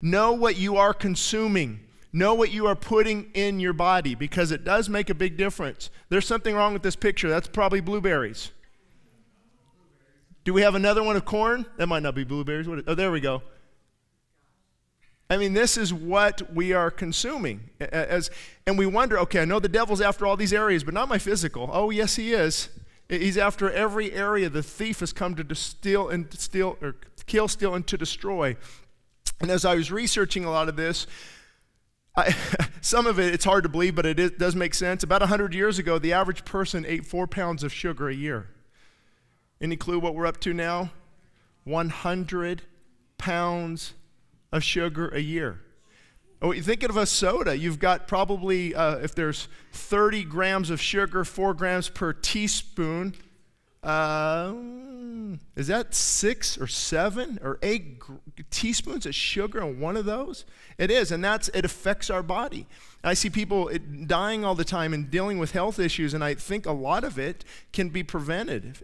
Know what you are consuming. Know what you are putting in your body, because it does make a big difference. There's something wrong with this picture. That's probably blueberries. Do we have another one of corn? That might not be blueberries. Oh, there we go. I mean, this is what we are consuming. And we wonder, okay, I know the devil's after all these areas, but not my physical. Oh, yes, he is. He's after every area. The thief has come to kill, steal, and to destroy. And as I was researching a lot of this, some of it, it's hard to believe, but it does make sense. About 100 years ago, the average person ate 4 pounds of sugar a year. Any clue what we're up to now? 100 pounds of sugar a year. Oh, you think of a soda, you've got probably, if there's 30 grams of sugar, 4 grams per teaspoon, is that 6 or 7 or 8 teaspoons of sugar in one of those? It is, and it affects our body. I see people dying all the time and dealing with health issues, and I think a lot of it can be prevented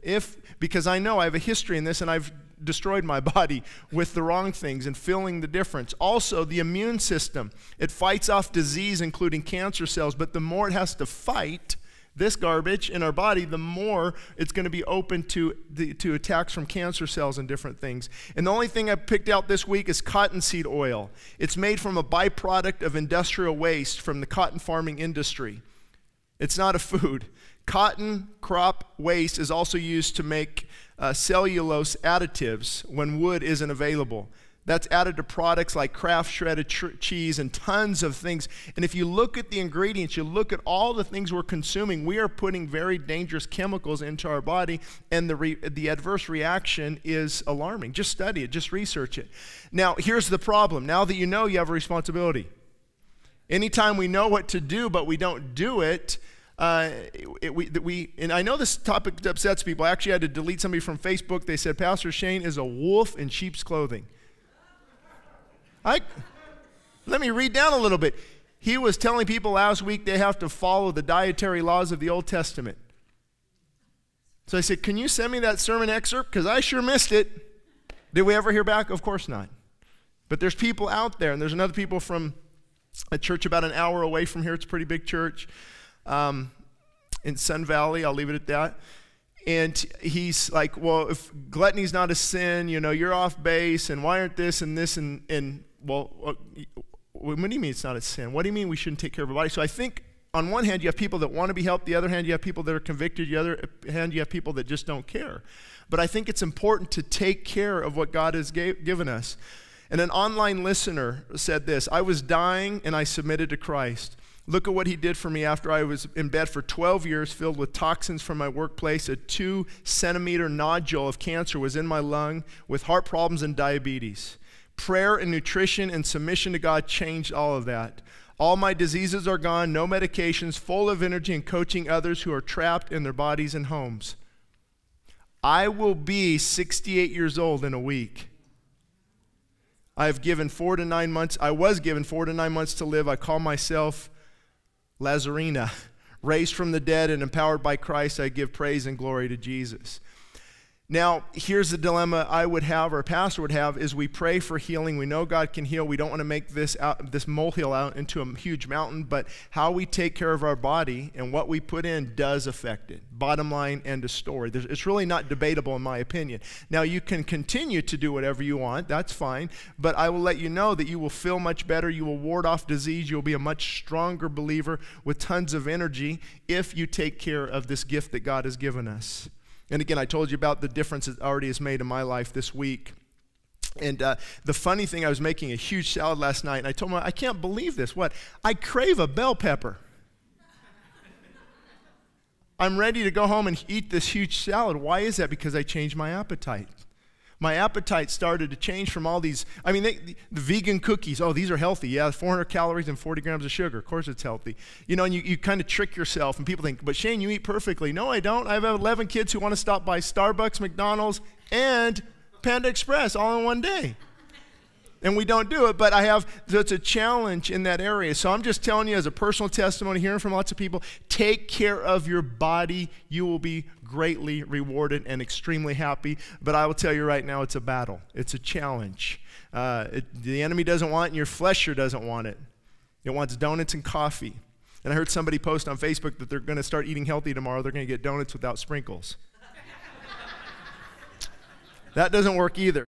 because I know I have a history in this, and I've destroyed my body with the wrong things and feeling the difference. Also, the immune system, it fights off disease, including cancer cells, but the more it has to fight this garbage in our body, the more it's going to be open to attacks from cancer cells and different things. And the only thing I picked out this week is cottonseed oil. It's made from a byproduct of industrial waste from the cotton farming industry. It's not a food. Cotton crop waste is also used to make cellulose additives when wood isn't available. That's added to products like Kraft shredded cheese and tons of things. And if you look at the ingredients, you look at all the things we're consuming, we are putting very dangerous chemicals into our body, and the adverse reaction is alarming. Just study it, just research it. Now, here's the problem. Now that you know, you have a responsibility. Anytime we know what to do, but we don't do it, and I know this topic upsets people. I actually had to delete somebody from Facebook. They said, Pastor Shane is a wolf in sheep's clothing. Let me read down a little bit. He was telling people last week they have to follow the dietary laws of the Old Testament. So I said, can you send me that sermon excerpt? Because I sure missed it. Did we ever hear back? Of course not. But there's people out there, and there's another people from a church about an hour away from here. It's a pretty big church in Sun Valley. I'll leave it at that. And he's like, well, if gluttony's not a sin, you know, you're off base, and why aren't this and this and well, what do you mean it's not a sin? What do you mean we shouldn't take care of our body? So I think on one hand you have people that want to be helped, the other hand you have people that are convicted, the other hand you have people that just don't care. But I think it's important to take care of what God has given us. And an online listener said this: I was dying and I submitted to Christ. Look at what he did for me after I was in bed for 12 years, filled with toxins from my workplace. A 2-centimeter nodule of cancer was in my lung with heart problems and diabetes. Prayer and nutrition and submission to God changed all of that. All my diseases are gone, no medications, full of energy and coaching others who are trapped in their bodies and homes. I will be 68 years old in a week. I was given 4 to 9 months to live. I call myself Lazarina. Raised from the dead and empowered by Christ, I give praise and glory to Jesus. Now, here's the dilemma I would have, or a pastor would have, is we pray for healing. We know God can heal. We don't want to make this molehill out into a huge mountain, but how we take care of our body and what we put in does affect it. Bottom line, end of story. It's really not debatable in my opinion. Now, you can continue to do whatever you want. That's fine. But I will let you know that you will feel much better. You will ward off disease. You'll be a much stronger believer with tons of energy if you take care of this gift that God has given us. And again, I told you about the difference it already has made in my life this week. And the funny thing, I was making a huge salad last night, and I told him, I can't believe this. What? I crave a bell pepper. I'm ready to go home and eat this huge salad. Why is that? Because I changed my appetite. My appetite started to change from all these, the vegan cookies, oh, these are healthy. Yeah, 400 calories and 40 grams of sugar. Of course it's healthy. You know, and you kind of trick yourself, and people think, but Shane, you eat perfectly. No, I don't. I have 11 kids who want to stop by Starbucks, McDonald's, and Panda Express all in one day. And we don't do it, but so it's a challenge in that area. So I'm just telling you as a personal testimony, hearing from lots of people, take care of your body. You will be greatly rewarded and extremely happy. But I will tell you right now, it's a battle. It's a challenge. The enemy doesn't want it, and your flesh sure doesn't want it. It wants donuts and coffee. And I heard somebody post on Facebook that they're going to start eating healthy tomorrow. They're going to get donuts without sprinkles. That doesn't work either.